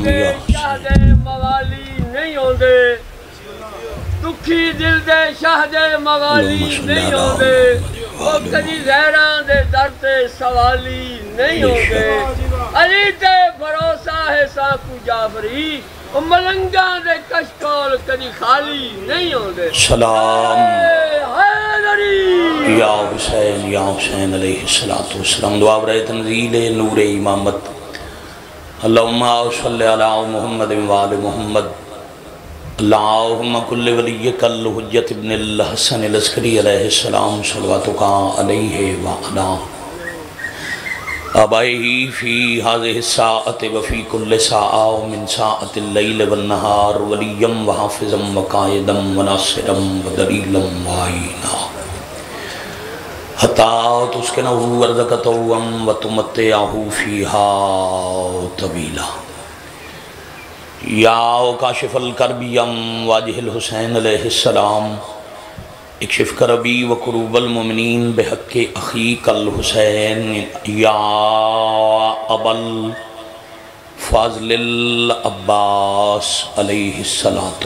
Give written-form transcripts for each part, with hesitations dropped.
دے شاہ دے موالی نہیں ہوندے دکھی دل دے شاہ دے موالی نہیں ہوندے وہ کدی غیران دے در تے سوالی نہیں ہوندے علی تے بھروسہ ہے ساکو جعفری ملنگاں دے کشکول کدی خالی نہیں ہوندے سلام حیدری یا حسین علیہ السلام دعا برائے تنزیل نور امامت اللہم صلی علی محمد وآل محمد اللہم کل ولیک الحجت ابن الحسن العسکری علیہ السلام صلواتک علیہ وعلا آبائہی فی حاضر الساعت وفی کل ساعہ ومن ساعت اللیل والنہار ولیم وحافظم وقائدم وناصرم ودلیلم وعینا حتیٰ تسکنہو ورزقتہم وتمتعہو فیہا طویلا یا کاشف الکربیم واجہ الحسین علیہ السلام اکشف کربی وقروب المؤمنین بحق اخیق الحسین یا ابل فاضل العباس علیہ السلام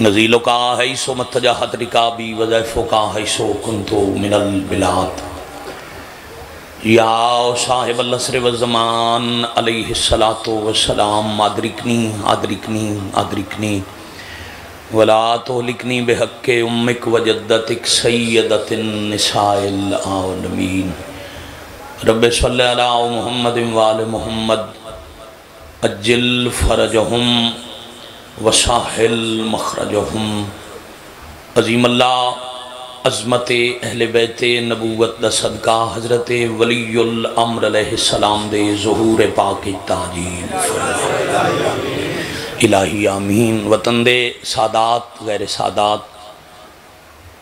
نزیلو کا حیثو متجاہت رکابی وضعفو کا حیثو کنتو من البلاد یا صاحب العصر والزمان علیہ السلام آدرکنی ولا تہلکنی بحق امک وجدتک سیدت النساء العالمین رب صلی علی محمد وآل محمد اجل فرجہم وساحل مخرجہم عظیم اللہ عظمت اہل بیت نبوت دا صدقہ حضرت ولی الامر علیہ السلام دے ظہور پاک تاجیل الہی آمین وطن دے سادات غیر سادات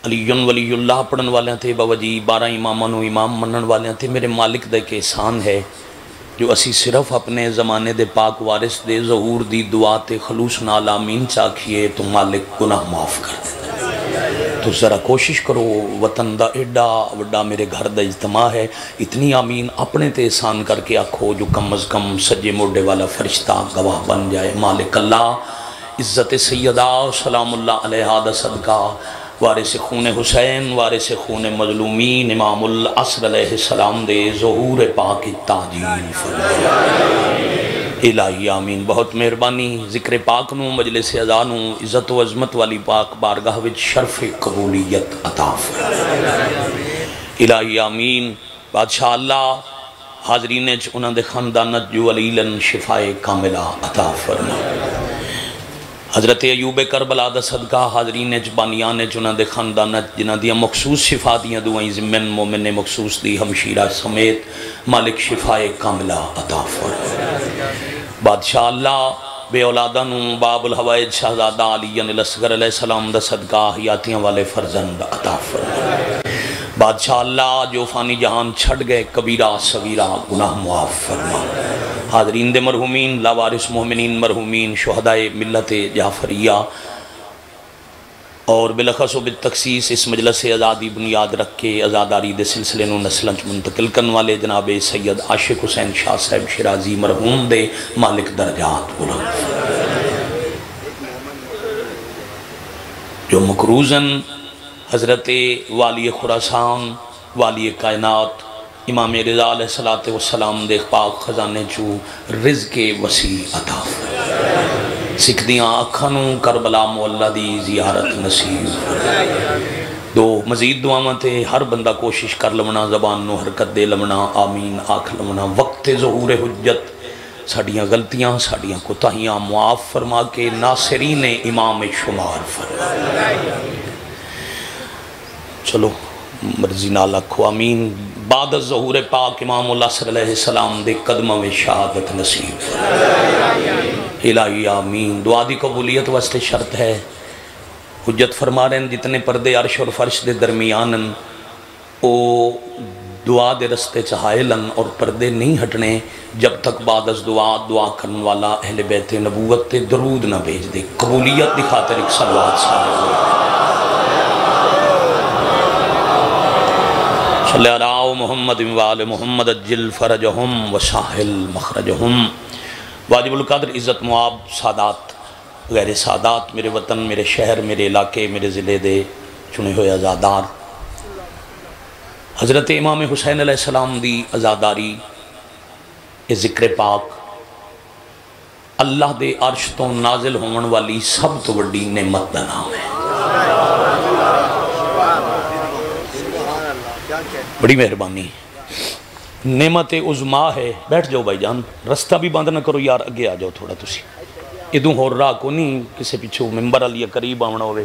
علی ولی اللہ پڑھن والیاں تھے باوجی 12 امامانو امام منن والیاں تھے میرے مالک دے کے احسان ہے جو اسی صرف اپنے زمانے دے پاک وارث دے ظہور دی دعا تے خلوص نال آمین چاکھئے تو مالک گناہ معاف کر دے تو ذرا کوشش کرو وطن دا ایڈا وڈا میرے گھر دا اجتماع ہے اتنی آمین اپنے تے احسان کر کے آکھو جو کم از کم سجے موڈے والا فرشتہ گواہ بن جائے مالک اللہ عزت سیدہ سلام اللہ علیہ دا صدقہ وارث خون حسین وارث خون مظلومین امام العصر علیہ السلام دے ظہور پاک تاجیل فرمائے الہی آمین بہت مہربانی ذکر پاک نو مجلس اذا نو عزت و عظمت والی پاک بارگاہ وچ شرف قبولیت عطا فرمائے الہی آمین بادشاہ اللہ حاضرین انہاں دے خاندانت جو علیلن شفائے کاملہ عطا فرمائے حضرت ایوب کربلا دا صدقہ حاضرین بانیان انہاں دے خاندانت جنہاں دیا مخصوص شفا دیا دعائیں زمین مومن مخصوص دی ہمشیرہ سمیت مالک شفائے کاملہ عطا فرمائے بادشاہ اللہ بے اولادانوں باب الحوائج شہزادہ علی الاصغر علیہ السلام دا صدقہ حیاتیاں والے فرزند عطا فرمائے بادشاہ اللہ جو فانی جہان چھڑ گئے کبیرہ صغیرہ گناہ معاف فرمائے حاضرین دے مرحومین لاوارث مومنین مرحومین شہدائے ملت جعفریہ اور بلخص و بالتخصیص اس مجلس ازادی بنیاد رکھ کے ازاداری دے سلسلے نو نسلنچ منتقل کرن والے جناب سید عاشق حسین شاہ صاحب شرازی مرحوم دے مالک درجات بلند جو مکروزن حضرت والی خراسان والی کائنات امام رضا علیہ السلام دے پاک خزانے چو رزق وسیع عطا سکھ دیاں آکھانوں کربلا مولا دی زیارت نصیب دو مزید دعاواں تے ہر بندہ کوشش کر لمنا زبان نو حرکت دے لمنا آمین آکھ لمنا وقت ظہور حجت ساڑیاں غلطیاں ساڑیاں کوتاہیاں معاف فرما کے ناصرین امام شمار فرما چلو مرضی نال آکھو آمین بعد الظہور پاک امام العصر علیہ السلام دے قدمہ میں شہادت نصیب الہی آمین دعا دی قبولیت واسطے شرط ہے حجت فرما رہے ہیں جتنے پردے عرش اور فرش دے درمیانن او دعا دے رستے چاہائلن اور پردے نہیں ہٹنے جب تک بعد از دعا کرن والا اہل بیت نبوت تے درود نہ بھیج دے قبولیت دی خاطر ایک صلوات صلی اللہ صلی اللہ محمد وآل محمد اجل فرجہم وساحل مخرجہم۔ واجب القدر عزت معاب سادات غیر سادات، میرے وطن، میرے شہر، میرے علاقے، میرے ضلع دے چنے ہوئے آزادار، حضرت امام حسین علیہ السلام دی آزاداری اے ذکر پاک اللہ دے عرش تو نازل ہون والی سب تو بڑی نعمت دا نام ہے۔ بڑی مہربانی، نعمت عظما ہے۔ بیٹھ جاؤ بھائی جان، رستہ بھی بند نہ کرو یار، اگے آ جاؤ تھوڑا تسی، ادوں ہور راہ کو نہیں کسے پیچھے ممبر والی قریب آونا ہوئے،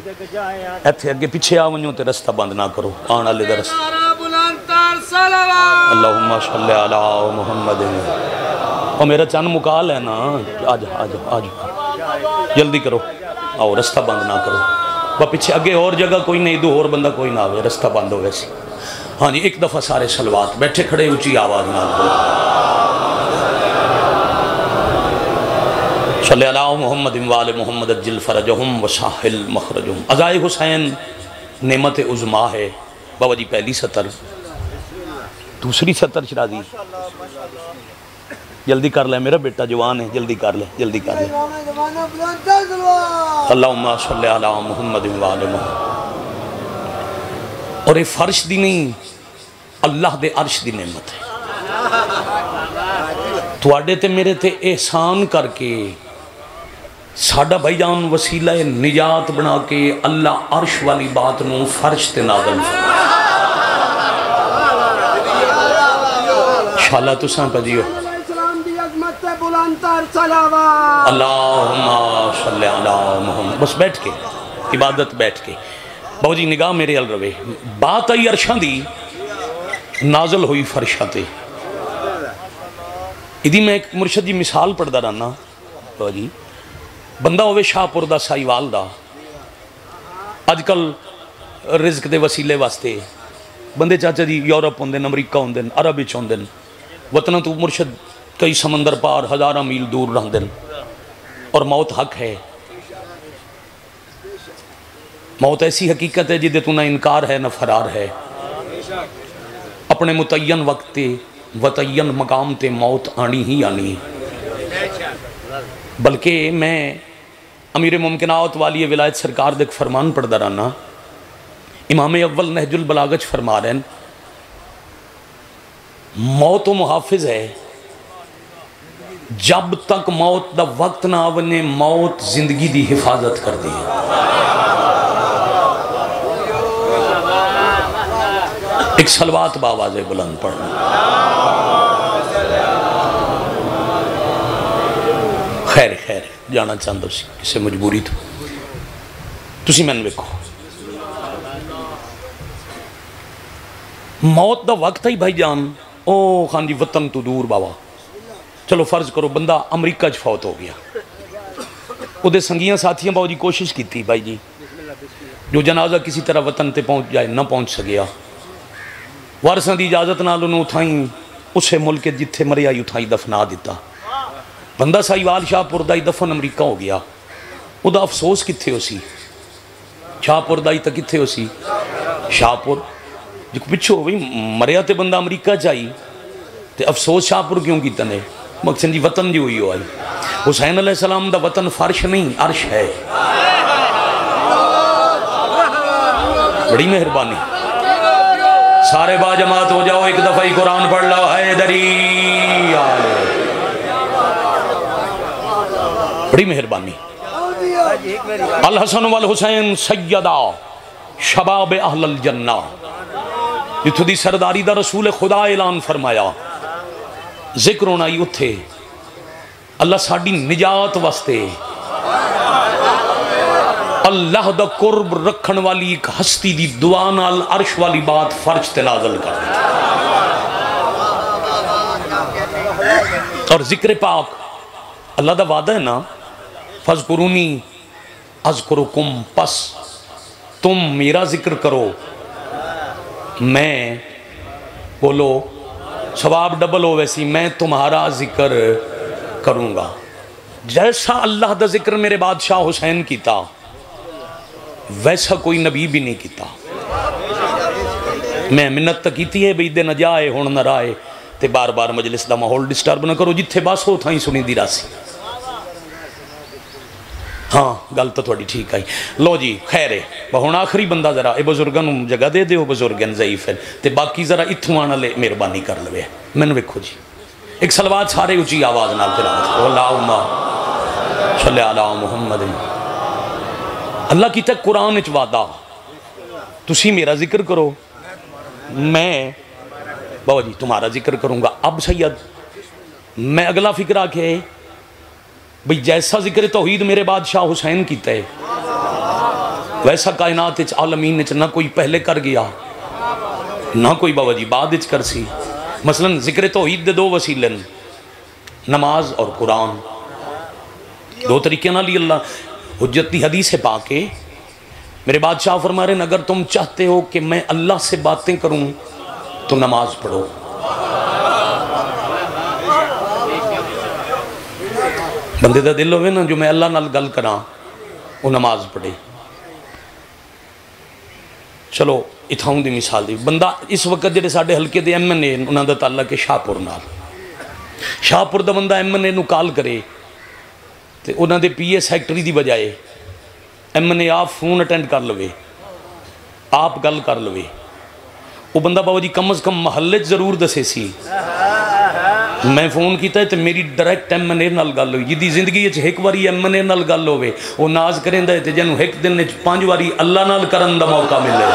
ایتھے اگے پیچھے آونیوں تے رستہ بند نہ کرو، آن والے دا رستہ۔ اللہم صلی علی محمد۔ اور میرا چند مکال ہے نا، آج آج آج جلدی کرو، آؤ رستہ بند نہ کرو، وہ پیچھے اگے اور جگہ کوئی نہیں، ادوں اور بندہ کوئی نہ آوے، رستہ بند ہوئے سی۔ ہاں جی، ایک دفعہ سارے صلوات، بیٹھے کھڑے اونچی آواز نہ کرو۔ صلی اللہ محمد وآل محمد اجل فرجہم وساحل مخرجہم۔ عزائے حسین نعمت عظما ہے۔ بابا جی پہلی سطر، دوسری سطر شرازی، جلدی کر لے، میرا بیٹا جوان ہے، جلدی کر لے، جلدی کر لے۔ اللہم صلی علی محمد وآل محمد۔ اور یہ فرش دی نہیں، اللہ دے عرش دی نعمت ہے۔ تواڈے تے میرے تے احسان کر کے ساڈا بھائی جان وسیلہ نجات بنا کے اللہ عرش والی بات نو فرش تے نازل فرمایا۔ انشاءاللہ تساں پجیو۔ اللہم صلی علی محمد۔ بس بیٹھ کے عبادت، بیٹھ کے بابا جی نگاہ میرے ال روے، بات آئی عرشاں دی، نازل ہوئی فرشاں تے۔ ادھی میں ایک مرشد جی مثال پڑھدا رہنا، بابا جی بندہ ہوئے شاہ پور دا سائیوال دا، اج کل رزق دے وسیلے واسطے بندے چاچا جی یورپ ہوندن، امریکہ ہوندن، عرب وچ ہوندن، وطنہ تو مرشد کئی سمندر پار ہزارہ میل دور رہندن، اور موت حق ہے۔ موت ایسی حقیقت ہے جدے تو نہ انکار ہے نہ فرار ہے۔ اپنے متعین وقت تے متعین مقام تے موت آنی ہی آنی ہے۔ بلکہ میں امیر ممکنات والی ولایت سرکار دیکھ فرمان پڑھ درانا، امام اول نہج البلاغہ فرما رہے ہیں، موت و محافظ ہے، جب تک موت دا وقت نہ آونے موت زندگی دی حفاظت کر دی۔ ایک صلوات باواز بلند پڑھنا۔ خیر خیر جانا چاہتا سی کسے مجبوری تو تسی میں نے ویکھو، موت دا وقت ہی بھائی جان، او خان جی وطن تو دور بابا، چلو فرض کرو بندہ امریکہ چ فوت ہو گیا، او دے سنگیاں ساتھیاں باو جی کوشش کی تھی بھائی جی جو جنازہ کسی طرح وطن تے پہنچ جائے، نہ پہنچ سکیا، وارثاں دی اجازت نال انہوں اتھائیں اسے ملک جتھے مرے آئی اتھائیں دفنا دیتا۔ بندہ سائیوال شاہ پور دائی دفن امریکہ ہو گیا، او دا افسوس کتھے ہو سی؟ شاہ پور دائی تا کتھے ہو سی؟ شاہ پور جو پچھو ہوئی مریا تے بندہ امریکہ چاہی تے افسوس شاہ پور کیوں کی تنے؟ مقصد جی وطن جو ہوئی ہو آئی، حسین علیہ السلام دا وطن فرش نہیں عرش ہے۔ بڑی مہربانی، سارے با جماعت ہو جاؤ، ایک دفعہ ہی قرآن پڑھ لو، حیدری آلے۔ بڑی مہربانی۔ الحسن والحسین سیدہ شباب اہل الجنہ، جتھو دی سرداری دا رسول خدا اعلان فرمایا، ذکر ہونا ہی اتھے اللہ ساڑی نجات واسطے اللہ دا قرب رکھن والی ایک ہستی دی دعا نال عرش والی بات فرش تے نازل کر دیتا۔ اور ذکر پاک اللہ دا وعدہ ہے نا، فَذْكُرُونِي اذکرکم، پس تم میرا ذکر کرو میں بولو ثواب ڈبل ہو، ویسی میں تمہارا ذکر کروں گا۔ جیسا اللہ دا ذکر میرے بادشاہ حسین کیتا ویسا کوئی نبی بھی نہیں کیتا۔ میں منت تو کی ہے بھئی دے نہ جائے ہون نہ رائے تے بار بار مجلس دا ماحول ڈسٹرب نہ کرو، جتھے بس ہو تھائیں سنی دی راسی. ہاں گل تو تھوڑی ٹھیک آئی. لو جی خیر ہے ہن آخری بندہ ذرا اے بزرگاں نوں جگہ دے دیو، بزرگاں ضعیف ہیں تے باقی ذرا اتھوں آن والے مہربانی کر لوے. مینوں ویکھو جی ایک صلوات سارے اچھی آواز نال تلاوت، اللہم صلی علی محمد. اللہ کیتا قرآن وچ وعدہ تسی میرا ذکر کرو، میں بابا جی تمہارا ذکر کروں گا. اب سید میں اگلا فکر آکھے بھئی جیسا ذکر توحید میرے بادشاہ حسین کیتا ہے ویسا کائنات اچ عالمین اچ نہ کوئی پہلے کر گیا نہ کوئی بابا جی بعد اچ کر سی. مثلا ذکر توحید دے دو وسیلے نماز اور قرآن، دو طریقے نہ لی اللہ. حجت دی حدیث پاک ہے میرے بادشاہ فرما رہے ہیں اگر تم چاہتے ہو کہ میں اللہ سے باتیں کروں تو نماز پڑھو. بندے دا دل ہوئے نا جو میں اللہ نال گل کراں وہ نماز پڑھے. چلو اتھاؤں دی مثال دی بندہ اس وقت جڑے ساڈے حلقے دے ایم این اے انہاں دا تعلق ہے شاہپور نال. شاہپور دا بندہ ایم این اے نو کال کرے تے انہاں دے پی اے سیکٹری دی بجائے ایم این اے آپ فون اٹینڈ کر لوے، آپ گل کر لوے. وہ بندہ بابا جی کم از کم محلے ضرور دسے سی میں فون کیتا ہے تو میری ڈائریکٹ ایم این اے نال گل ہوئی. جدی زندگی وچ ایک واری ایم این اے نال گل ہوے وہ ناز کریندا ہے تے جنوں ایک دن وچ 5 واری اللہ نال کرن دا موقع ملے.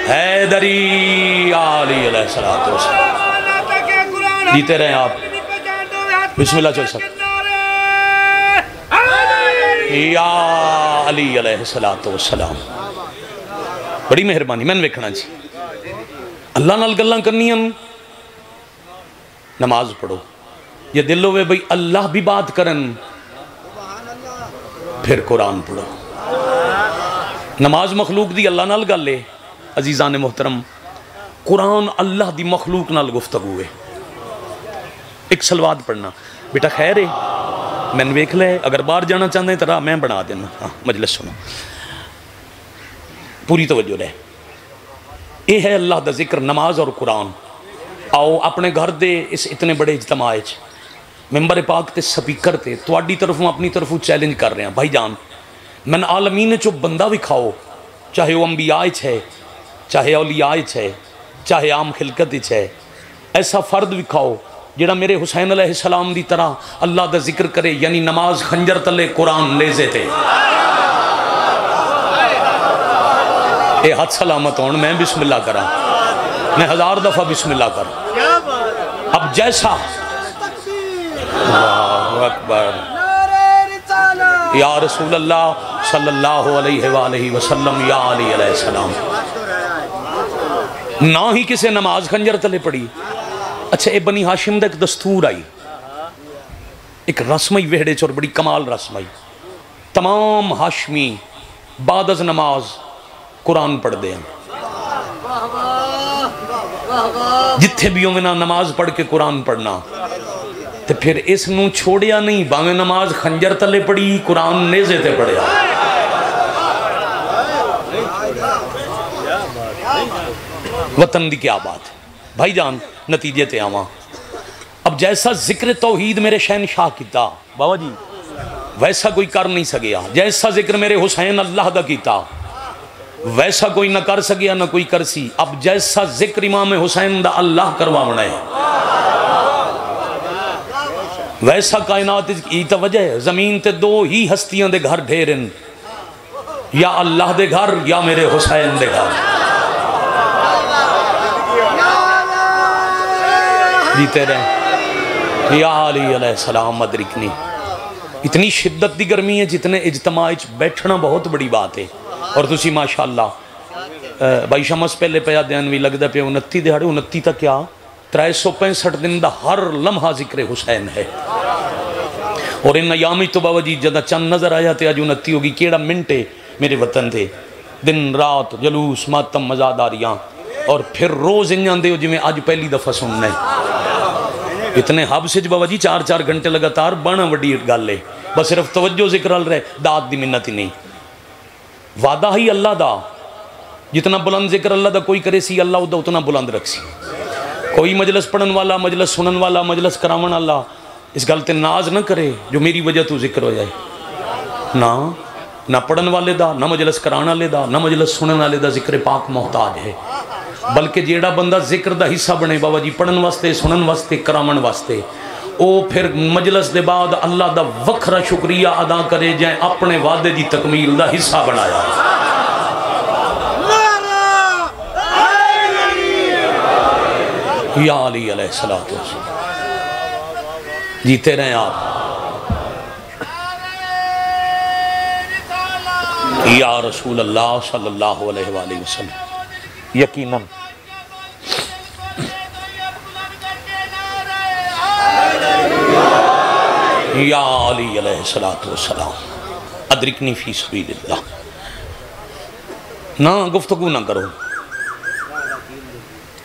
حیدری علی علیہ الصلوۃ والسلام جیتے رہیں آپ. بسم اللہ چل سکتے یا علی علیہ الصلوۃ والسلام. بڑی مہربانی میں نے ویکھنا جی اللہ نال گلاں کرنی ہم نماز پڑھو. یہ دل ہوئے بھئی اللہ بھی بات کرن پھر قرآن پڑھو. نماز مخلوق دی اللہ نال گل ہے عزیزان محترم، قرآن اللہ دی مخلوق نال گفتگو ہے. ایک صلوات پڑھنا بیٹا خیر ہے میں نے ویکھ لے اگر باہر جانا چاہتے ہیں تو راہ میں بنا دینا. ہاں مجلس سنو پوری توجہ رہے. یہ ہے اللہ دا ذکر نماز اور قرآن. آؤ اپنے گھر دے اس اتنے بڑے اجتماع ممبر پاک تے سپیکر تے تواڈی طرفوں اپنی طرفوں چیلنج کر رہے ہیں بھائی جان من عالمین چو بندہ بھی کھاؤ، چاہے وہ انبیاء ہے چاہے اولیاء ہے چاہے عام خلقت ہے، ایسا فرد بھی کھاؤ جڑا میرے حسین علیہ السلام دی طرح اللہ دا ذکر کرے، یعنی نماز خنجر تلے قرآن لیزے تھے. اے ہاتھ سلامت ہون میں بسم اللہ کرا، میں 1000 دفعہ بسم اللہ کرا. اب جیسا اللہ اکبر یا رسول اللہ صلی اللہ علیہ وآلہ وسلم یا علی علیہ السلام نہ ہی کسے نماز خنجر تلے پڑی. اچھا اے بنی ہاشم دا ایک دستور آئی، ایک رسمئی وہڑے چور بڑی کمال رسمئی. تمام ہاشمی بعد از نماز قرآن پڑھ دیں، جتھے بھی ہوئے نا نماز پڑھ کے قرآن پڑھنا. تو پھر اس نو چھوڑیا نہیں، باویں نماز خنجر تلے پڑھی قرآن نیزے تے پڑھیا. وطن دی کیا بات ہے بھائی جان. نتیجے تے آواں اب جیسا ذکر توحید میرے شہنشاہ کیتا بابا جی ویسا کوئی کر نہیں سکیا. جیسا ذکر میرے حسین اللہ دا کیتا ویسا کوئی نہ کر سکیا نہ کوئی کر سی. اب جیسا ذکر امام حسین دا اللہ کرواونا ہے ویسا کائنات کی توجہ ہے. زمین تے 2 ہی ہستیاں دے گھر ڈھیرن، یا اللہ دے گھر یا میرے حسین دے گھر. جیتے رہیں یا علی علیہ السلام ادرکنی. اتنی شدت دی گرمی ہے جتنے اجتماع بیٹھنا بہت بڑی بات ہے. اور تسی ماشاءاللہ بھائی شمس پہلے پیا دین بھی لگتا پہ 29 دہاڑے 29 تک کیا 365 دن دا ہر لمحہ ذکر حسین ہے. اور ان ایامی تو بابا جی جدہ چند نظر آیا تے آج 29 ہوگی کیڑا منٹ ہے میرے وطن تھے. دن رات جلوس ماتم مزاداریاں اور پھر روز انجان دے ہو جی میں آج پہلی دفعہ سننا ہے. اتنے حب سے بابا جی 4 گھنٹے لگاتار بڑا وڈی گل ہے. بس صرف توجہ ذکر ال رہے داد دی منت ہی نہیں. وعدہ ہی اللہ دا جتنا بلند ذکر اللہ دا کوئی کرے سی اللہ دا اتنا بلند رکھ سی. کوئی مجلس پڑھن والا, مجلس سنن والا, مجلس کراون والا اس گل تے ناز نہ کرے جو میری وجہ تو ذکر ہو جائے. نہ پڑھن والے دا, نہ مجلس کران والے دا, نہ مجلس سنن والے دا ذکر پاک محتاج ہے. بلکہ جیڑا بندہ ذکر دا حصہ بنے بابا جی پڑھن واسطے, سنن واسطے, کراون واسطے, او پھر مجلس دے بعد اللہ دا وکھرا شکریہ ادا کرے جائیں اپنے وعدے دی تکمیل دا حصہ بنایا. یا علی علیہ السلام جیتے رہیں آپ. یا رسول اللہ صلی اللہ علیہ وآلہ وسلم یقیناً یا علی علیہ السلام ادرکنی فی سبیل اللہ. نہ گفتگو نہ کرو,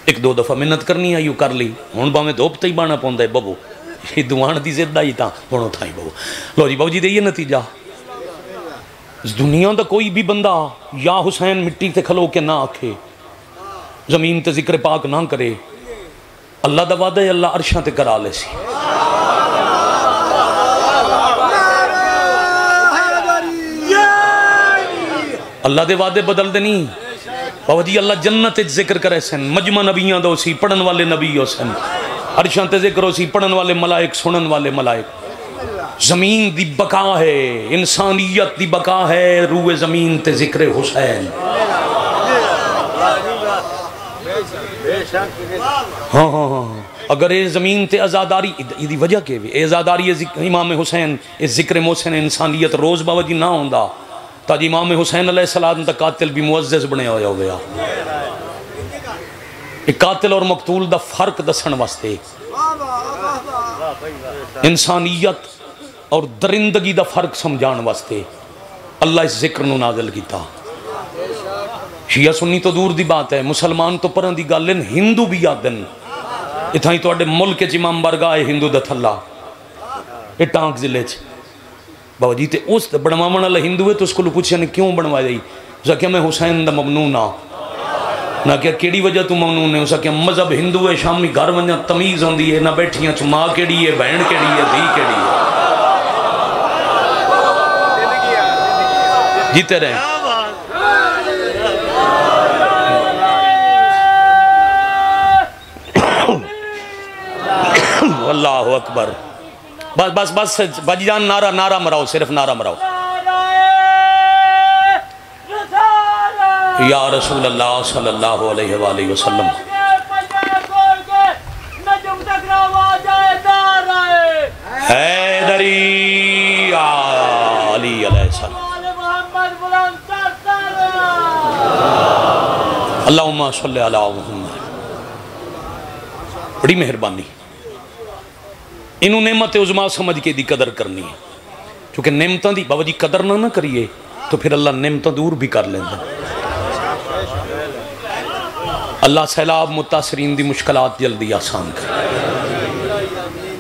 ایک دو دفعہ محنت کرنی آئیو کر لی, ہون باویں دھوپ تے بانا پوندا ہے بابو دوان دی زدہ ہی تاں ہونو تھا ہی بابو. لو جی بابو جی دے یہ نتیجہ, اس دنیا دا کوئی بھی بندہ یا حسین مٹی تے کھلو کے نہ آکھے, زمین تے ذکر پاک نہ کرے, اللہ دا وعدہ ہے اللہ عرشاں تے کرا لے سی. اللہ دے وعدے بدل دے نہیں بابا جی. اللہ جنت ذکر کرے سن, مجمع نبیاں دو سی, پڑھن والے نبی ہو سن, عرشاں تے ذکر ہو سی, پڑھن والے ملائک, سنن والے ملائک. زمین دی بقا ہے, انسانیت دی بقا ہے, روح زمین تے ذکر حسین. ہاں اگر اے زمین تے ازاداری دی وجہ کے بھی اے ازاداری امام حسین اے ذکر محسن انسانیت روز بابا جی نہ ہوندا تاج امام حسین علیہ السلام تا قاتل بھی معزز بنے ہویا ہو گیا. ایک قاتل اور مقتول دا فرق دسن واسطے, انسانیت اور درندگی دا فرق سمجھان واسطے اللہ اس ذکر نو نازل کیتا. شیعہ سنی تو دور دی بات ہے, مسلمان تو پرن دی گالن ہندو بھی یادن. اتھائی تو اڈے ملک امام برگاہ ہندو دا تھلا اے ٹانک ضلع چ بابا جی تے اس بنواون والا ہندو ہے تو اس کو پوچھا نے کیوں بنوایا جی؟ اس نے کہا میں حسین دا ممنون ہاں. نہ کیا کیڑی وجہ تو ممنون ہے؟ اس نے کہا مذہب ہندو ہے, شامی گھر ونجا تمیز ہوندی ہے, نہ بیٹھیاں چ ماں کیڑی ہے, بہن کیڑی ہے, دھی کیڑی ہے. جیتے رہیں اللہ اکبر. بس باجی جان نعرہ مراؤ, صرف نعرہ مراؤ. یا رسول اللہ صلی اللہ علیہ وآلہ وسلم. حیدری علی علیہ السلام. اللہم صلی علی محمد. بڑی مہربانی. انہوں نعمت عظمہ سمجھ کے دی قدر کرنی ہے, چونکہ نعمتاں دی بابا جی قدر نہ کریے تو پھر اللہ نعمتاں دور بھی کر لیندے. اللہ سیلاب متاثرین دی مشکلات جلدی آسان کرے.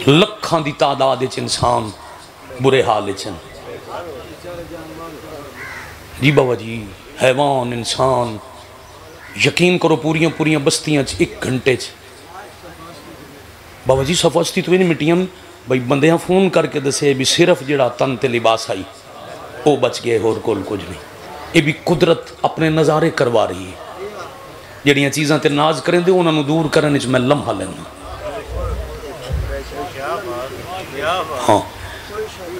لکھاں دی تعداد وچ انسان برے حال وچ ہیں جی بابا جی, حیوان انسان یقین کرو پوریاں بستیاں چ 1 گھنٹے چ بابا جی صفاستی تو نہیں مٹیاں بھائی بندیاں فون کر کے دسے بھی صرف جڑا تن تے لباس آئی وہ بچ گئے اور کول کچھ نہیں. یہ بھی قدرت اپنے نظارے کروا رہی ہے. جڑیاں چیزاں تے ناز کریں دے انہوں نے دور کرنے میں لمحہ لینا. ہاں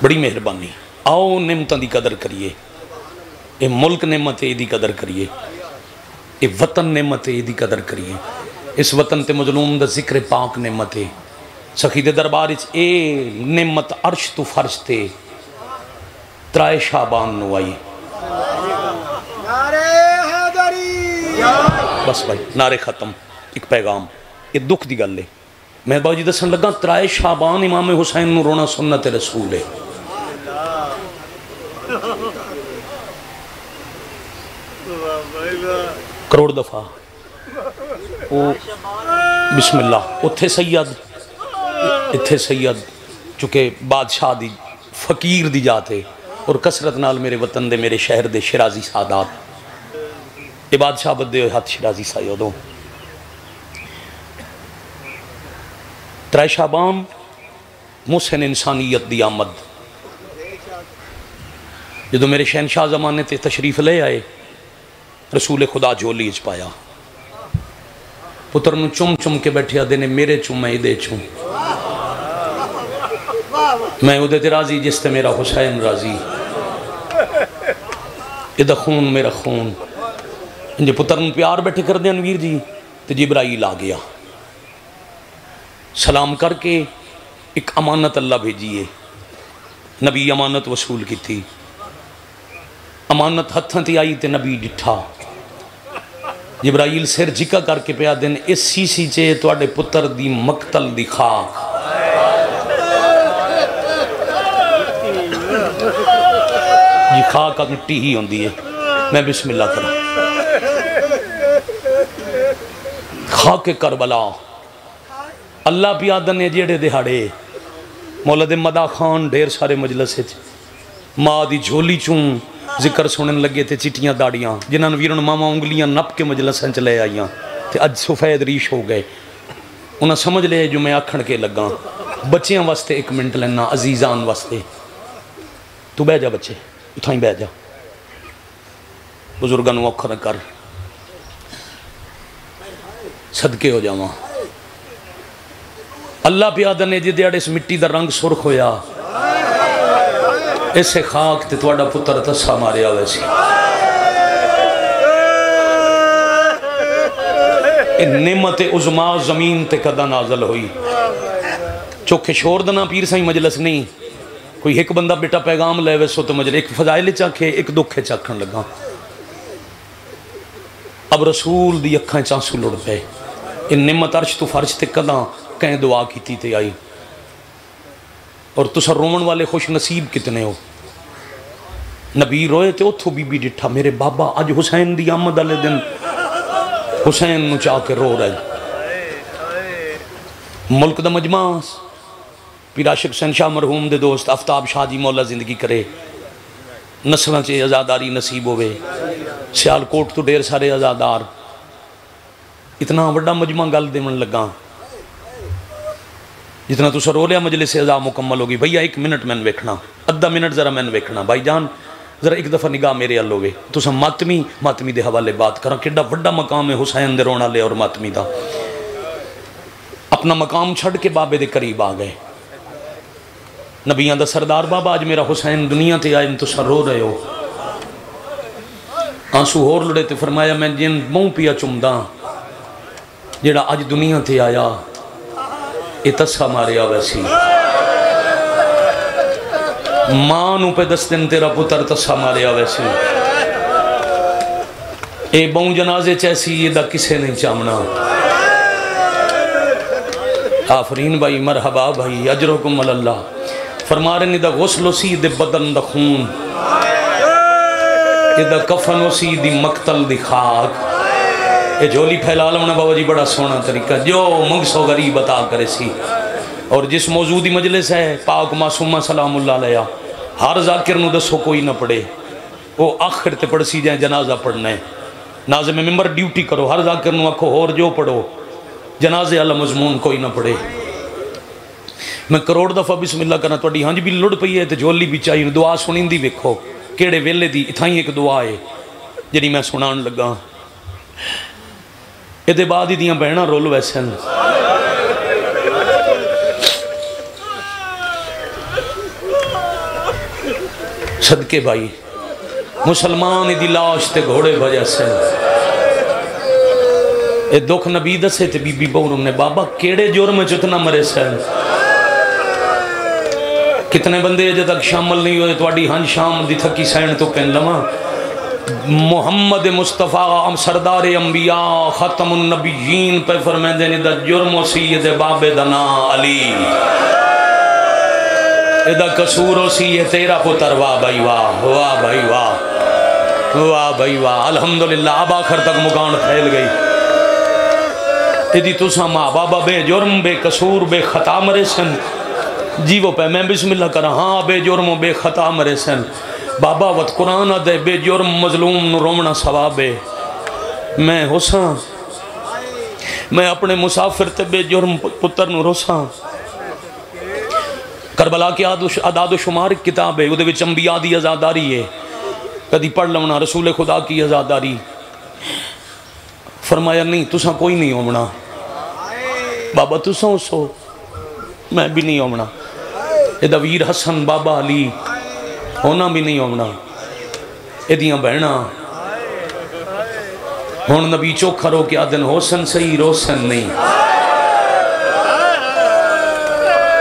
بڑی مہربانی. آؤ نعمتاں دی قدر کریے. اے ملک نعمت ہے دی قدر کریے, اے وطن نعمت ہے دی قدر کریے. اس وطن تے مظلوم دا ذکر پاک نعمت ہے. سخی دے دربار اے نعمت عرش تو فرش تے 3 شعبان نو آئی. بس بھائی نعرے ختم. ایک پیغام, یہ دکھ دی گل ہے. میں بابا جی دسن لگا 3 شعبان امام حسین نو رونا سنت رسول ہے. کروڑ دفعہ بسم اللہ. اتھے سید اتھے سید چونکہ بادشاہ دی فقیر دی جاتے اور کسرت نال میرے وطن دے میرے شہر دے شرازی سادات یہ بادشاہ بدے ہوئے ہاتھ شرازی سائے ادو 3 شعبان محسن انسانیت دی آمد جدو میرے شہنشاہ زمانے تے تشریف لے آئے رسول خدا جھولی اچ پایا پتر نو چم چم کے بیٹھیا دینے میرے چم میں دے چم میں ادھے تے راضی جس تے میرا حسین راضی ادھا خون میرا خون انجھے پتر نو پیار بیٹھے کر دے انویر جی تے جبرائیل آ گیا سلام کر کے ایک امانت اللہ بھیجیے نبی امانت وصول کی تھی امانت ہتھاں تے آئی تے نبی ڈٹھا جبرائیل سر جھکا کر کے پیا دن اس سی چے توڑے پتر دی مقتل دی خاک یہ خاک مٹی ہی ہوندی ہے میں بسم اللہ کروں خاک کربلا اللہ پیادن نے جیڑے دہاڑے مولد مدہ خان ڈھیر سارے مجلس ہے ماں دی جھولی چون ذکر سنن لگے تھے چٹیاں داڑیاں جنہاں ویرن ماما انگلیاں نپ کے مجلسیں چلے آئیاں تے اج سفید ریش ہو گئے انہاں سمجھ لے جو میں آکھن کے لگا بچیاں واسطے 1 منٹ لینا عزیزان واسطے تو بہ جا بچے اتھائیں بہ جا بزرگاں نو اوکھا نہ کر صدقے ہو جاواں اللہ پیادہ نے جی دیاڑے اس مٹی دا رنگ سرخ ہویا اسے خاک تے توڑا پتر تسا ماریا ویسی نعمت عظما زمین تے قدہ نازل ہوئی چوکھے شور دنا پیر سائیں مجلس نہیں کوئی ایک بندہ بیٹا پیغام لے ویسو تو مجلس ایک فضائل چاکھے ایک دکھے چاکھن لگا اب رسول دی اکھائیں چانسو لڑ پے ان نعمت عرش تو فرش تے قدہ کہیں دعا کی تے آئی اور تسا رومن والے خوش نصیب کتنے ہو نبی روئے تے اتھو بی بی ڈٹھا میرے بابا آج حسین دی آمد علی دن حسین نو چاہ کے رو رہے ملک دا مجمع پیر عاشق حسین شاہ مرحوم دے دوست آفتاب شاہ جی مولا زندگی کرے نسلیں چے ازاداری نصیب ہوئے سیال کوٹ تو ڈیر سارے ازادار اتنا وڈا مجمع گل دے من لگا جتنا تو سر رو لیا مجلس ازا مکمل ہوگی بھئیہ 1 منٹ میں ویکھنا ادھا منٹ ذرا میں ویکھنا بھائی جان ذرا ایک دفعہ نگاہ میرے اللہ ہوئے تو سا ماتمی دے حوالے بات کرا کڈا وڈا مقام ہے حسین دے رونا لے اور ماتمی دا اپنا مقام چھڑ کے بابے دے قریب آ گئے نبیان دا سردار بابا آج میرا حسین دنیا تے آئے تو سر رو رہے ہو آنسو ہور لڑے تے فرمایا میں جن موں پیا چمداں جیڑا آج دنیا تے آیا یہ تسا ماریا ویسی ماں نو پہ 10 دن تیرا پتر تسا ماریا ویسی اے بہن جنازے چیسی یہ دا کسے نہیں چامنا آفرین بھائی مرحبا بھائی اجرکم اللہ فرما رہے دا غسل سی دے بدن دا خون یہ دا کفن سی دی مقتل دی خاک یہ جھولی پھیلا لونا بابا جی بڑا سونا طریقہ جو منگسو غریب عطا کرے سی اور جس موجودی مجلس ہے پاک معصومہ سلام اللہ علیہ ہر ذاکر نو دسو کوئی نہ پڑھے وہ آخر تے پڑھ سی جائیں جنازہ پڑھنا ہے ناظم ممبر ڈیوٹی کرو ہر ذاکر نو اکھو اور جو پڑھو جنازے اللہ مضمون کوئی نہ پڑھے میں کروڑ دفعہ بسم اللہ کرنا توڑی ہاں جی بھی لڑ پئی ہے تے جھولی بھی چاہیے دعا سنین دی ویکھو کیڑے ویلے دی اتھائیں ایک دعا ہے جنہی میں سنان لگا یہ دے بعد ہی دیاں بہنہ رول ویسے صدقے بھائی مسلمان دی لاش تے گھوڑے بجہ سے اے دکھ نبی دسے تے بی بی بورم نے بابا کیڑے جرم چتنا مرے سے کتنے بندے جب تک شامل نہیں ہوئے تو اڈی ہن شام دی تھکی سین تو پہن لما محمد مصطفیٰ سردار انبیاء ختم النبیین پہ فرمائیں دینے دا جرم و سید باب دنا علی ادا قصور و سید تیرا پتر واہ بھائی واہ واہ بھائی واہ واہ بھائی واہ الحمدللہ اب آخر تک مکان پھیل گئی ادھی تسا ماں بابا بے جرم بے قصور بے خطا مرے سن جی وہ پہ میں بسم اللہ کرا ہاں بے جرم و بے خطا مرے سن بابا وط قرآن دے بے جرم مظلوم نو رومنا ثواب ہے میں ہوساں میں اپنے مسافر تے بے جرم پتر نو روساں کربلا کی عداد و شمار کتاب ہے وہ انبیاء دی ازاداری ہے کدی پڑھ لونا رسول خدا کی ازاداری فرمایا نہیں تساں کوئی نہیں ہومنا بابا تساں اسو میں بھی نہیں ہومنا ادھا ویر حسن بابا علی ہونا بھی نہیں ہومنا ادھیاں بہنا ہون نبی چوکھا رو کے آدن حسن صحیح روسن نہیں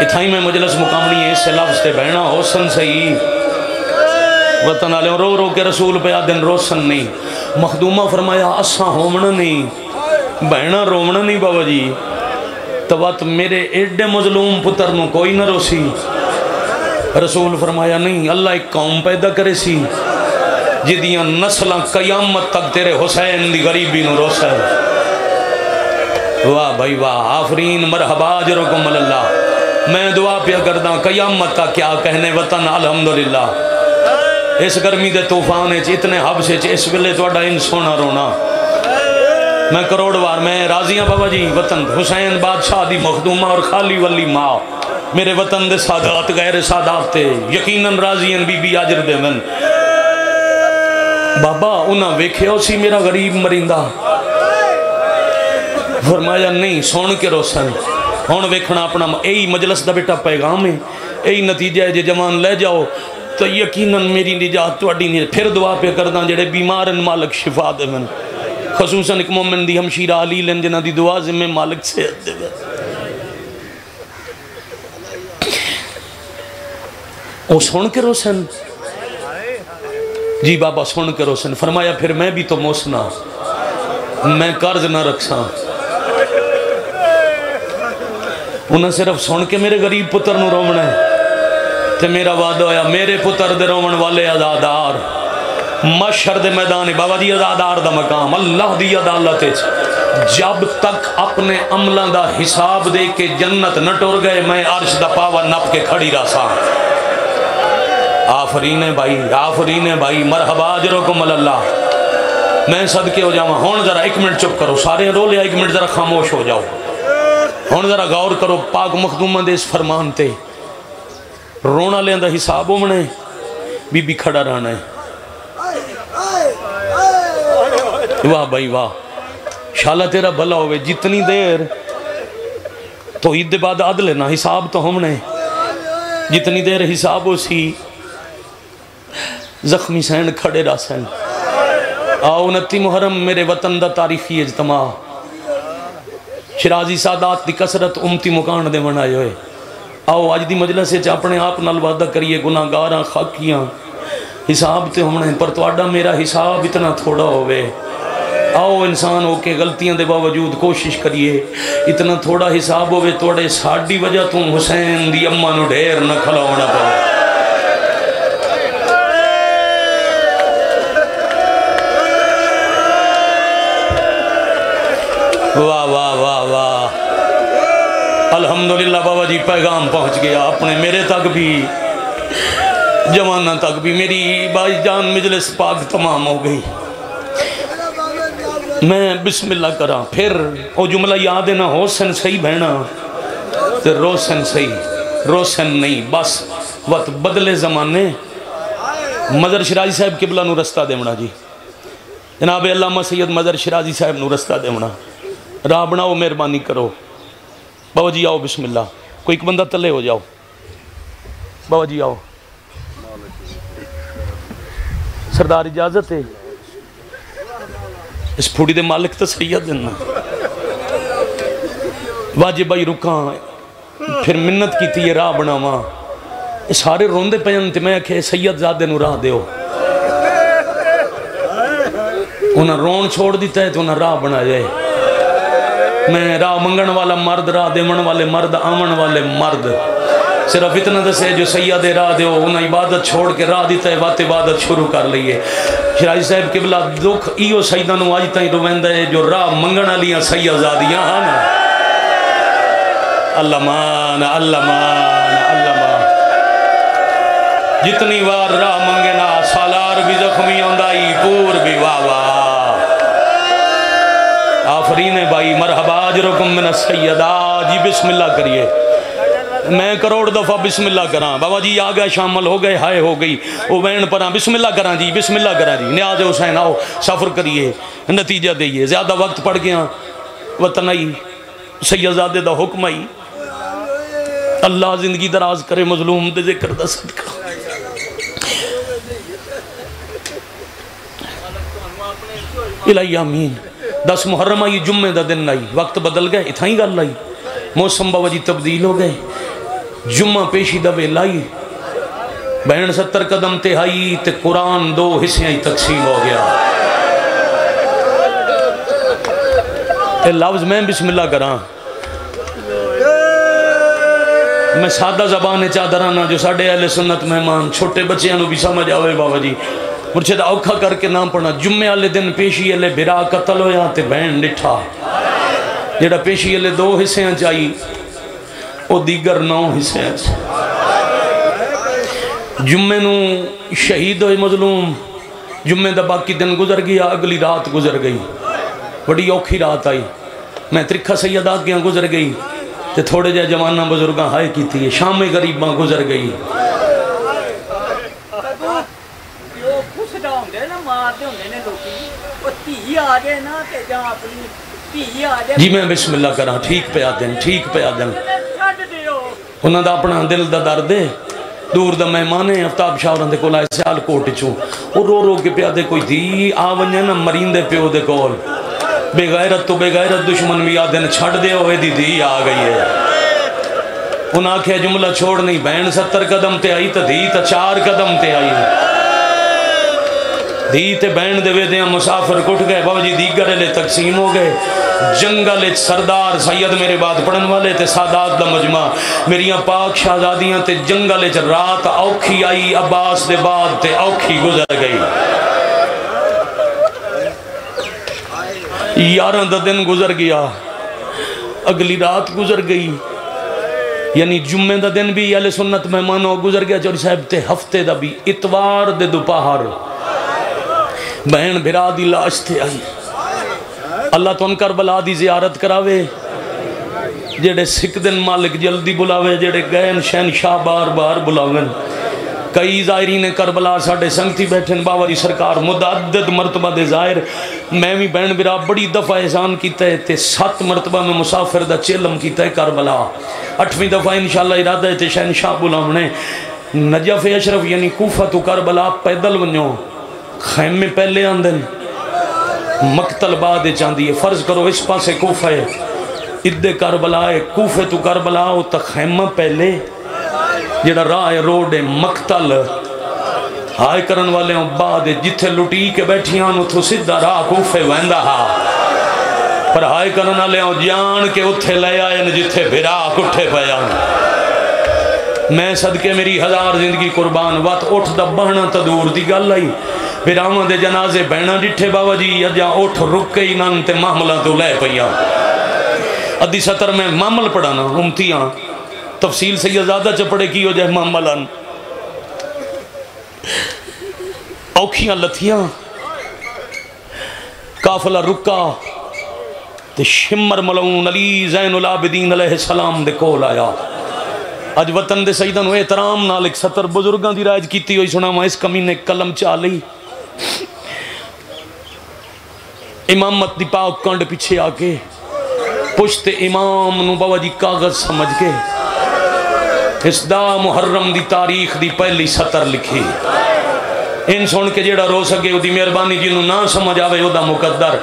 اتھائی میں مجلس مقامنی ہے اس سے لفظ تے بہنا حسن صحیح وطن آلے رو رو کے رسول پہ آدن روسن نہیں مخدومہ فرمایا اساں ہومنا نہیں بہنا رومنا نہیں بابا جی توات میرے ایڈے مظلوم پتر نو کوئی نہ روسی رسول فرمایا نہیں اللہ ایک قوم پیدا کرے سی جدیاں نسلہ قیامت تک تیرے حسین دی غریبی نو روسا ہے واہ بھائی واہ آفرین مرحبا جرکم اللہ میں دعا پیا کردہ قیامت کا کیا کہنے وطن الحمدللہ اس گرمی دے طوفانے اتنے حب سے اس ویلے تو اڈا ان سونا رونا میں کروڑ وار میں راضیاں بابا جی وطن حسین بادشاہ دی مخدومہ اور خالی ولی ماں میرے وطن دے سادات غیر سادات تے یقیناً راضیاں بی بی آجر دے من بابا انہاں ویکھے ہو سی میرا غریب مرندہ فرمایا نہیں سون کے روسن ہون ویکھنا اپنا ایہی مجلس دا بیٹا پیغام ہے ایہی نتیجہ ہے جے جوان لے جاؤ تو یقیناً میری نجات تو اڈی نہیں پھر دعا پہ کردہ جڑے بیمارن مالک شفا دے من خصوصاً ایک مومن دی ہمشیرہ علی لن جنہ دی دعا زمیں مالک صحت دے من او سن کے روسن جی بابا سن کے روسن فرمایا پھر میں بھی تو موسنا میں قرض نہ رکھساں انہیں صرف سن کے میرے غریب پتر نو رومنا ہے تے میرا وعدہ ہویا میرے پتر دے رومن والے عزادار مشہر دے میدان بابا دی عزادار دا مقام اللہ دی عدالت جب تک اپنے عملان دا حساب دے کے جنت نہ ٹور گئے میں عرش دا پاوا نپ کے کھڑی رہا آفرین بھائی مرحبا جرکم اللہ میں صدقے ہو جاؤں ہون ذرا ایک منٹ چپ کرو سارے رو لیا ایک منٹ ذرا خاموش ہو جاؤ ہون ذرا غور کرو پاک مخدومہ دے اس فرمان تے رونا لیں دا حساب ہومنے بی بی کھڑا رہنا ہے واہ بھائی واہ شالا تیرا بھلا ہوئے جتنی دیر تو عید بعد عدل ہے نا حساب تو ہومنے جتنی دیر حساب ہو سی زخمی سین کھڑے رہ سین آؤ 29 محرم میرے وطن دا تاریخی اجتماع شرازی سادات دی کسرت امتی مکان دے منائے ہوئے آؤ آج دی مجلس سے اپنے آپ نال وعدہ کریے گناہگاراں خاکیاں حساب تے ہومنے پر تو آڈا میرا حساب اتنا تھوڑا ہوئے آؤ انسان ہو کے غلطیاں دے باوجود کوشش کریے اتنا تھوڑا حساب ہوئے توڑے ساڑھی وجہ تم حسین دی اممہ نو ڈھیر نہ کھلا ہونا پاؤ واہ واہ واہ واہ الحمدللہ بابا جی پیغام پہنچ گیا اپنے میرے تک بھی جوانہ تک بھی میری بائی جان مجلس پاک تمام ہو گئی میں بسم اللہ کرا پھر وہ جملہ یاد ہے نا حسن صحیح بہنا تو روسن صحیح روسن نہیں بس وقت بدلے زمانے مظہر شرازی صاحب قبلہ نو رستہ دیونا جی جناب علامہ سید مظہر شرازی صاحب نو رستہ دیونا راہ بناؤ مہربانی کرو بابا جی آؤ بسم اللہ کوئی ایک بندہ تلے ہو جاؤ بابا جی آؤ سردار اجازت ہے اس پھوڑی دے مالک تو سید دینا واجب بھائی رکاں پھر منت کی تھی یہ راہ بناواں سارے روندے پہن تے میں کہ سید زادے نو راہ دیو انہاں رون چھوڑ دیتا ہے تو انہاں راہ بنا جائے میں راہ منگن والا مرد راہ دیون والے مرد آمن والے مرد صرف اتنا دسے جو سید راہ دیو انہاں عبادت چھوڑ کے راہ دیتا ہے بات عبادت شروع کر لئیے شرازی صاحب قبلہ دکھ ایو سیدہ نو آج تائیں رویندہ ہے جو راہ منگن لیاں سید زادیاں آنا اللہ مان اللہ مان اللہ مان جتنی وار راہ منگنا سالار بھی زخمی ہوندائی پور بھی واہ واہ آفرین بھائی مرحبا اجرکم من السیدہ جی بسم اللہ کریے میں کروڑ دفعہ بسم اللہ کراں بابا جی آ گئے شامل ہو گئے ہائے ہو گئی وہ بین پراں بسم اللہ کراں جی بسم اللہ کراں جی نیاز حسین آؤ سفر کریے نتیجہ دئیے زیادہ وقت پڑ گیا وطن آئی سیدزادے دا حکم آئی اللہ زندگی دراز کرے مظلوم دے ذکر دا صدقہ الہی آمین 10 محرم آئی جمعہ دا دن آئی وقت بدل گئے اتھائی گل آئی موسم بابا جی تبدیل ہو گئے جمعہ پیشی دا ویل آئی بہن 70 قدم تے آئی تے قرآن 2 حصے آئی تقسیم ہو گیا اے لفظ میں بسم اللہ کراں میں سادہ زبان چادرانا جو ساڑھے اہل سنت مہمان چھوٹے بچے انہوں بھی سمجھ آوے بابا جی مرچے دا اوکھا کر کے نام پڑھنا جمعے والے دن پیشی والے بھرا قتل ہویا تے بہن ڈٹھا جڑا پیشی والے 2 حصے چاہیے وہ دیگر 9 حصے جمعے نو شہید ہوئے مظلوم جمعے دا باقی دن گزر گیا اگلی رات گزر گئی بڑی اوکھی رات آئی میں ترکھا سیدہ گیا گزر گئی تے تھوڑے جائے جوانہ بزرگاں ہائے کی تھی شام غریباں گزر گئی جی میں بسم اللہ کراں ٹھیک پہ آدیں ٹھیک پہ آدیں انہاں دا اپنا دل دا درد ہے دور دا مہمانے افتاب شاوران دے کول آئے سیال کوٹ چوں وہ رو رو کے پیادے کوئی دی آونجے نا مرین دے پیو دے کول بے غیرت تو بے غیرت دشمن بھی آدھے چھڑ دے ہوئے دی آ گئی ہے انہاں کہے جملہ چھوڑ نہیں بہن 70 قدم تے آئی تا دی تا 4 قدم تے آئی دی تے بہن دے وے دیاں مسافر کٹ گئے بابا جی دیگر لے تقسیم ہو گئے جنگل سردار سید میرے بعد پڑھن والے تے سادات دا مجمع میریاں پاک شہزادیاں تے جنگل رات اوکھی آئی عباس دے بعد تے اوکھی گزر گئی 11 دن گزر گیا اگلی رات گزر گئی یعنی جمعہ دا دن بھی اہل سنت مہمانوں گزر گیا چوری صاحب تے ہفتے دا بھی اتوار دے دوپہر بہن بھرا دی لاش تے آئی اللہ تو ان کربلا دی زیارت کراوے جڑے سکھ دن مالک جلدی بلاوے جڑے گئن شہنشاہ بار بار بلاویں کئی ظاہرین کربلا ساڑھے سنگتی بیٹھن بابا جی سرکار متعدد مرتبہ دے ظاہر میں بھی بہن برا بڑی دفعہ احسان کیتا ہے تے 7 مرتبہ میں مسافر دا چیلم کیتا ہے کربلا 8ویں دفعہ انشاءاللہ ارادہ ہے تے شہنشاہ بلاونے نجف اشرف یعنی کوفہ تو کربلا پیدل ونیو خیمے پہلے آندن مقتل بعد چاندی ہے فرض کرو اس پاسے کوفہ ہے ادھے کربلا ہے کوفہ تو کربلا ہو تا خیمہ پہلے جڑا راہ روڈ مقتل ہائے کرن والے ہوں بعد جتھے لٹی کے بیٹھیاں اتھو سدھا راہ کوفے ویندہ ہا پر ہائے کرن والے ہوں جان کے اتھے لے آئے جتھے بھرا کٹھے پیان میں صدقے میری 1000 زندگی قربان وات اٹھ دا بہنا تا دور دی گل آئی بھراواں دے جنازے بہنا ڈٹھے بابا جی یا اٹھ رک کے انہاں تے معاملہ تو لے پیا ادھی سطر میں معامل پڑھانا امتیاں تفصیل سیدزادہ چپڑے کی ہو جائے معاملان اوکھیاں لتھیاں قافلہ رکا تے شمر ملعون علی زین العابدین علیہ السلام دے کول آیا اج وطن دے سیدہ نو احترام نالک 70 بزرگاں دی رائج کیتی ہوئی سنا میں اس کمینے قلم چالی امامت دی پاک کانڈ پیچھے آکے پشت امام نو بابا جی کاغذ سمجھ کے اس دا محرم دی تاریخ دی پہلی سطر لکھی ان سن کے جیڑا رو سکے دی مہربانی جنہوں نہ سمجھ آوے او دا مقدر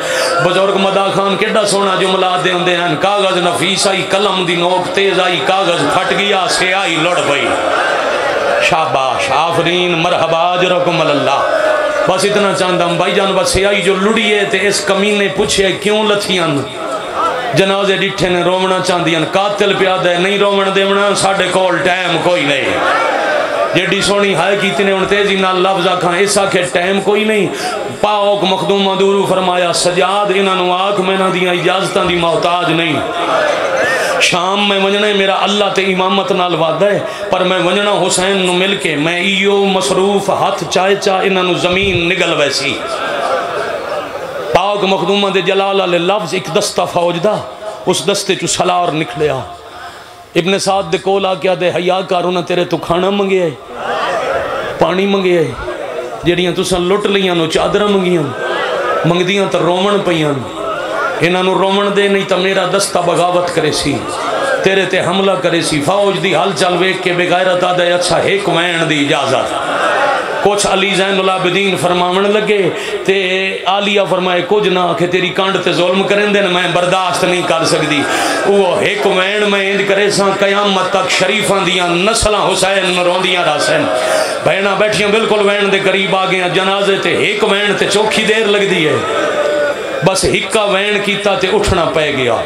بزرگ مدا خان کیڑا سونا جملہ دے ہندے ہیں کاغذ نفیس آئی قلم دی نوک تیز آئی کاغذ پھٹ گیا سیائی لڑ پئی شاباش آفرین مرحبا اجرکم اللہ بس اتنا چاندہ ہم بھائی جان بس سیائی جو لڑیے تے اس کمینے پوچھے کیوں لتھیاں جنازے ڈٹھے نے رومنا چاندیاں قاتل پیادہ ہے نہیں رومن دیونا ساڑھے کول ٹائم کوئی نہیں جیڑی سونی ہائے کیتی نے ان تیزی نال لفظہ کھاں ایسا کہ ٹائم کوئی نہیں پاک مخدومہ دورو فرمایا سجاد انہوں آنکھ میں نہ دیا اجازتاں دی محتاج نہیں شام میں ونجنے میرا اللہ تے امامت نال وعدہ ہے پر میں ونجنا حسین نو مل کے میں ایو مصروف ہاتھ چائے چاہ انہوں زمین نگل ویسی پاک پاک مخدومہ دے جلال علیہ لفظ ایک دستہ فوج دا اس دستے چو سلار نکلیا ابن سعد دے کول آ کیا دے حیا کارونا تیرے تو کھانا منگے ہے پانی منگے ہے جیڑیاں تو سن لٹ لیاں نو چادرہ منگیاں منگدیاں تا رومن پیاں انہاں نو رومن دے نہیں تا میرا دستہ بغاوت کرے سی تیرے تے حملہ کرے سی فوج دی حل چل ویک کے بغیرت آدھے اچھا ایک وین دی اجازت کچھ علی زین العابدین فرماون لگے تے آلیہ فرمائے کچھ نہ کہ تیری کانڈ تے ظلم کریں دے میں برداشت نہیں کر سکتی وہ ایک وین میں اند کرے ساں قیامت تک شریفاں دیاں نسلہ حسین روندیاں راسین بہنہ بیٹھیاں بالکل وین دے قریب آگئے جنازے تے ایک وین تے چوکھی دیر لگ دی ہے بس ہکا وین کیتا تے اٹھنا پہ گیا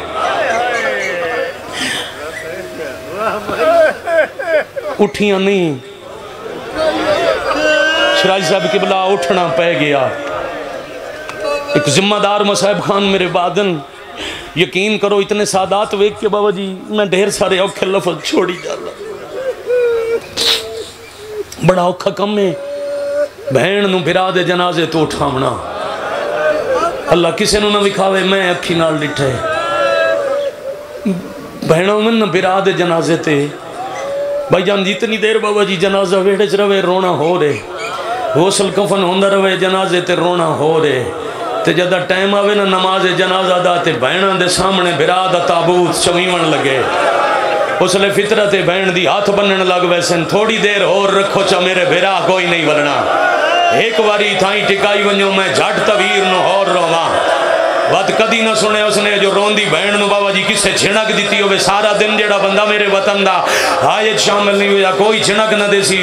اٹھیاں نہیں شرائی صاحب قبلہ اٹھنا پہ گیا ایک ذمہ دار مصاحب خان میرے بادن یقین کرو اتنے سادات ویک کے بابا جی میں ڈھیر سارے اوکھے لفظ چھوڑی جالا بڑا اوکھا کم ہے بہن نو بھرا دے جنازے تو اٹھامنا اللہ کسے نو نہ وکھاوے میں اکھی نال ڈٹھے بہنوں میں نہ بھرا دے جنازے تے بھائی جان جتنی دیر بابا جی جنازہ ویڑے چ روے رونا ہو رہے غسل کفن ہوندہ روے جنازے تے رونا ہو رہے تے جدہ ٹائم آوے نا نماز جنازہ دا تے بہنوں دے سامنے بھرا دا تابوت چمیون لگے اس لئے فطرت بہن دی ہاتھ بنن لگ ویسن تھوڑی دیر اور رکھو چا میرے بھرا کوئی نہیں ورنا ایک واری تھائیں ٹکائی ونجو میں جھٹ تویر نو اور رواں وقت کدی نہ سنے اس نے جو روندی بہن نو بابا جی کسے چھنک دیتی ہوئے سارا دن جڑا بندہ میرے وطن دا حاجت شامل نہیں ہویا کوئی چھنک نہ دے سی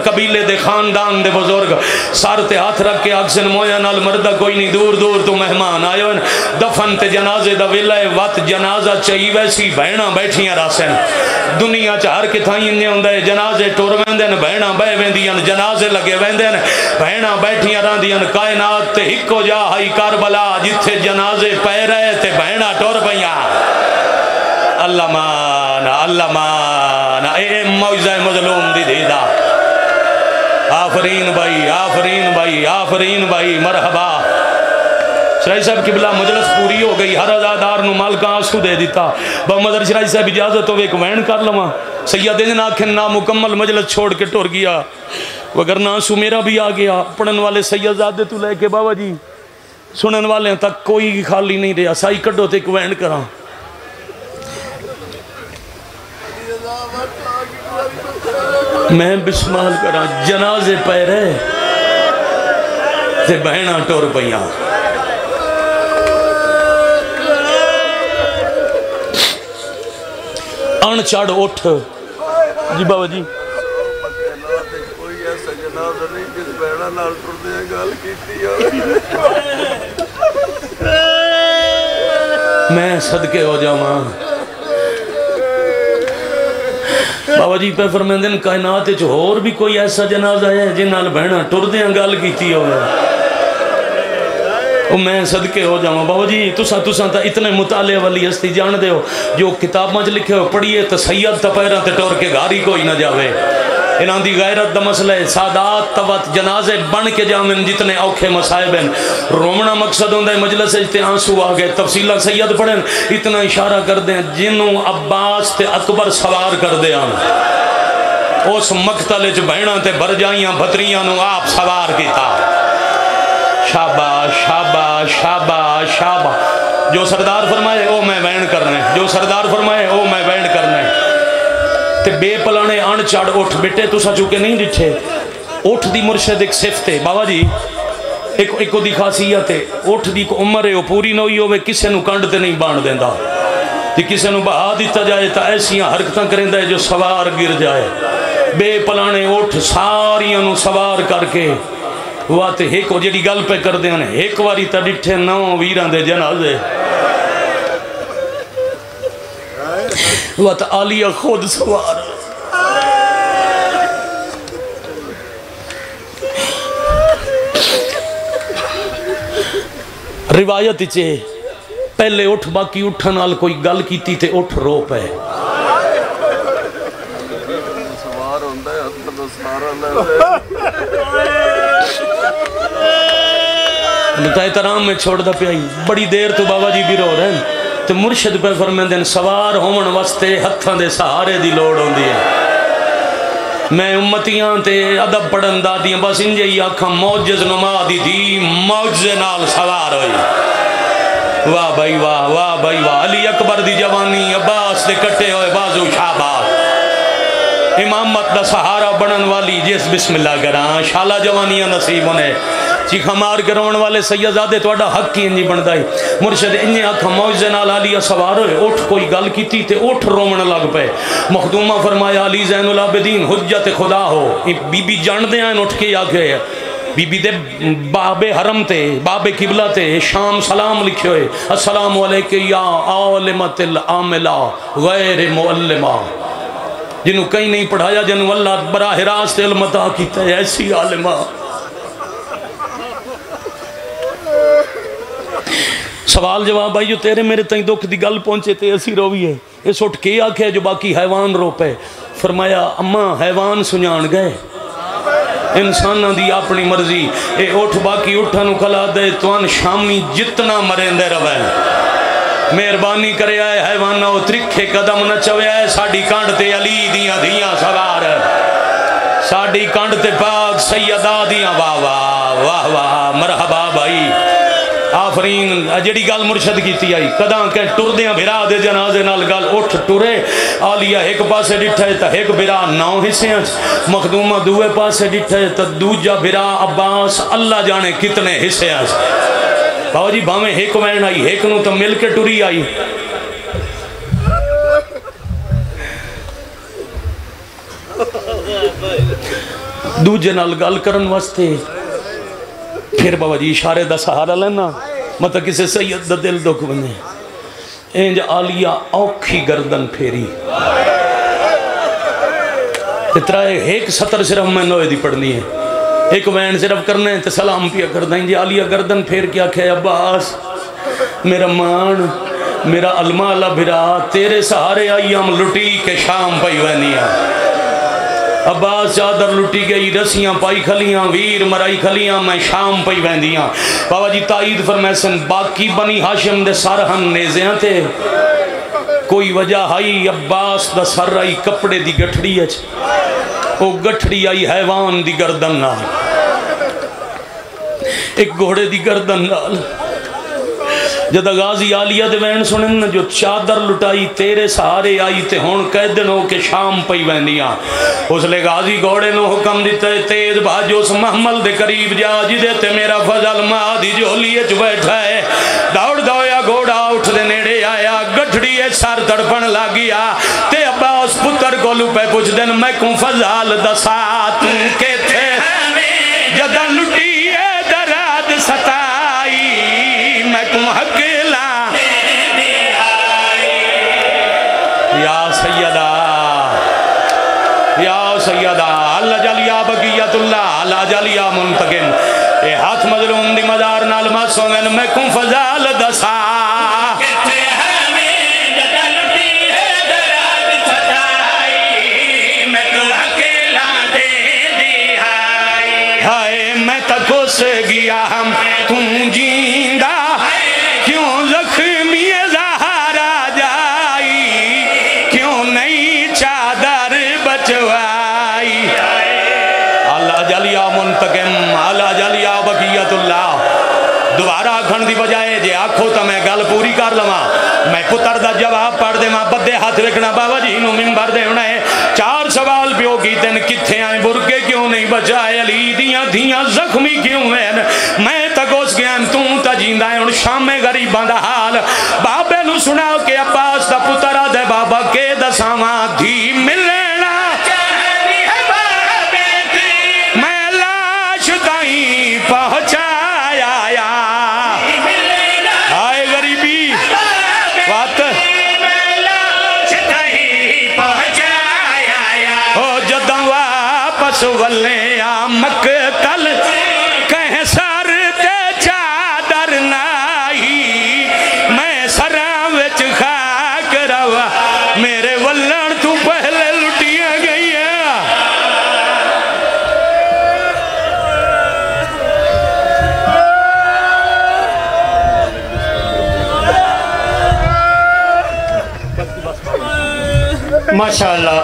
قبیلے دے خاندان دے بزرگ سار تے ہاتھ رکھ کے اکسن مویا نال مردہ کوئی نہیں دور دور تو مہمان آئے ہوئے دفن تے جنازے دا ویلائے وقت جنازہ چاہی ویسی بہنہ بیٹھیاں راسن دنیا چاہر کے تھائیں انہیں ہوندے جنازے ٹور ویندن بہنہ بے ویندیاں جنازے لگے ویندن بہنہ بیٹھیاں راندیاں کائنات تے ہکو جا ہائی کاربلا جتھے جنازے پہ رہے تے بہنہ ٹور پہیاں اللہ مانا اے موجزہ مظلوم دی دیدہ آفرین بھائی مرحبا شرائی صاحب قبلہ مجلس پوری ہو گئی ہر ازادار نو مالکہ آنسو دے دیتا بہمدر شرائی صاحب اجازت ہو ایک وین کر لما سید دن آنکھن نامکمل مجلس چھوڑ کے ٹور گیا وگرنہ آنسو میرا بھی آ گیا پڑھن والے سید زادے تو لے کے بابا جی سنن والے تک کوئی خالی نہیں رہا سائی کڈو تے ایک وین کراں میں بسمال کراں جنازے پہ رہے تے بہنہ ٹور پہیاں ان چاڑ اٹھ جی بابا جی میں صدقے ہو جاؤں بابا جی پہ فرمیندن کائنات جو اور بھی کوئی ایسا جنازہ ہے جنہال بہنہ ٹر دیاں گال کیتی ہوئے میں صدقے ہو جاؤں بابا جی تسا تا اتنے مطالعے والی ہستی جان دے ہو جو کتاب مجھ لکھے ہو پڑھئے تا سید تا پیرہ تے ٹور کے گھاری کوئی نہ جاوے انہاں دی غیرت دا مسئلہ ہے سادات توت جنازے بن کے جامن جتنے اوکھے مصائب ہیں رومنا مقصد ہوندہ ہے مجلس اجتے آنسو آگئے تفصیلہ سید پڑھیں اتنا اشارہ کر دیں جنوں عباس تے اکبر سوار کر دیں اس مقتل اچ بہنہ تے بھر جائیاں بھتریاں نو آپ سوار کیتا شاباش شاباش شاباش شاباش جو سردار فرمائے او میں وین کرنے جو سردار فرمائے او میں وین کرنے تے بے پلانے آن چاڑ اٹھ بیٹے تو سا چکے نہیں ڈٹھے اٹھ دی مرشد ایک صفتے بابا جی ایک دی خاصیت ہے اٹھ دی کو عمر ہے وہ پوری نوئی ہوئے کسے نو کانڈتے نہیں بان دیندہ کہ کسے نو بہا دیتا جائے تا ایسیاں حرکتاں کریں دے جو سوار گر جائے بے پلانے اٹھ ساریاں نو سوار کر کے واتے ایک وہ جڑی گل پہ کر دیں ایک واری تا ڈٹھے نو ویران دے جنازے واتا آلیہ خود سوار روایت چے پہلے اٹھ باقی اٹھن آل کوئی گل کیتی تے اٹھ رو پہ سوار ہوندہ ہے حد تو سارا لتا احترام میں چھوڑ دا پیائی بڑی دیر تو بابا جی بھی رو رہے ہیں تو مرشد پہ فرمیندے سوار ہومن واسطے ہتھاں دے سہارے دی لوڑ ہوندی ہے میں امتیاں تے ادب پڑھن دا دیاں بس انجے ہی آکھاں موجز نما دی دی موجزے نال سوار ہوئی واہ بھائی واہ واہ بھائی واہ علی اکبر دی جوانی عباس دے کٹے ہوئے بازو شہباز امامت دا سہارا بنن والی جس بسم اللہ کران شالا جوانیاں نصیب ہونے چیخا مار کے روان والے سیدزادے تو اڈا حق کی انجی بن دائی مرشد انہیں آکھا موجزے نال علی سوار ہوئے اٹھ کوئی گل کی تھی تے اٹھ رومن لگ پے مخدومہ فرمایا علی زین العابدین حجت خدا ہو بی بی جان دے آئین اٹھ کے آگے بی بی دے باب حرم تے باب قبلہ تے شام سلام لکھے ہوئے السلام علیکہ یا عالمت العاملہ غیر معلمہ جنہوں کہیں نہیں پڑھایا جنہوں اللہ براہ راست علم عطا کیتا ہے ایسی عالمہ سوال جواب آئی جو تیرے میرے تائیں دکھ دی گل پہنچے تے اسی روی ہے اس اٹھ کے آکھے جو باقی حیوان رو پے فرمایا اماں حیوان سنجان گئے انسانہ دی اپنی مرضی اے اٹھ باقی اٹھانو کھلا دے توان شامی جتنا مرین دے روے مہربانی کرے آئے حیوانہ و ترکھے قدم نہ چوے آئے ساڑھی کانڈ تے علی دیاں دیاں سوار ساڑھی کانڈ تے پاک سیدہ دیاں واہ واہ واہ واہ مرحبا بھائی آفرین جڑی گل مرشد کیتی آئی کداں کہ ٹر دیاں بھرا دے جنازے نال گل اٹھ ٹرے آلیا ایک پاسے ڈٹھے تا ایک بھرا 9 حصے ہیں مخدومہ دوے پاسے ڈٹھے تا دوجا بھرا عباس اللہ جانے کتنے حصے ہیں بابا جی بھامیں ایک وین آئی ایک نو تا مل کے ٹری آئی دوجے نال گل کرن واسطے پھر بابا جی اشارے دا سہارا لینا مطلب کسے سید دا دل دکھ بنے اینج آلیا اوکھی گردن پھیری اترائے ایک سطر صرف میں نوے دی پڑھنی ہے ایک وین صرف کرنے تے سلام پیا کر دیں جی آلیا گردن پھیر کیا کہ عباس میرا مان میرا علمہ اللہ بھرا تیرے سہارے آئی ہم لٹی کے شام پئی وینیا عباس چادر لٹی گئی رسیاں پائی کھلیاں ویر مرائی کھلیاں میں شام پئی ویندیاں بابا جی تائید فرمیسن باقی بنی ہاشم دے سارہن نیزیاں تھے کوئی وجہ آئی عباس دا سر آئی کپڑے دی گٹھڑی ہے وہ گٹھڑی آئی حیوان دی گردن نال ایک گھوڑے دی گردن نال جدہ غازی آلیہ دے وین سنن جو چادر لٹائی تیرے سہارے آئی تے ہون قیدن ہو کے شام پئی ویندیاں اس لے غازی گھوڑے نو حکم دیتا ہے تیز بھاجو اس محمل دے قریب جا جدے تے میرا فضل مادی جو لیے جو بیٹھا ہے دوڑ دویا گھوڑا اٹھ دے نیڑے آیا گٹھڑی ہے سار تڑپن لگیا تے عباس پتر کو لپے پوچھ دن میں کون فضل دسات کے تھے جدہ لٹی ہے دراد ستائی میں کون حقیلا یا سیدہ اللہ جالیا بقیت اللہ اللہ جالیا منتقم اے ہاتھ مظلوم دی مدار نال ماسوں میں کن فضال دسا ہائے میں تکو سے گیا ہم تم جیندہ کیوں زخمی زہارا جائی کیوں نئی چادر بچوائی اللہ جلیا منتقم اللہ جلیا بقیت اللہ دوبارہ کھن دی بجائے جے آکھو تا میں گل پوری کر لما میں پتر دا جواب پڑھ دے ماں بدے ہاتھ رکھنا بابا جی نو منبر دے ہونا ہے 4 سوال پیو کی تین کتھے آئیں برکے کیوں نہیں بچائے علی دیاں دیاں زخمی کیوں ہیں میں تکوس گیا تم تا جیندہ ہے ان شام میں غریبان دا حال بابے نو سناو کہ عباس دا پترہ دے بابا کے دا ساما دھی ملنا میں لاش دائیں پہنچایا آئے غریبی وات او جدہ واپس ولے آمک کل کہیں سر تے چادر نائی میں سرام وچ خاک روا میرے ولن تو پہلے لٹیا گئی ہے ماشاءاللہ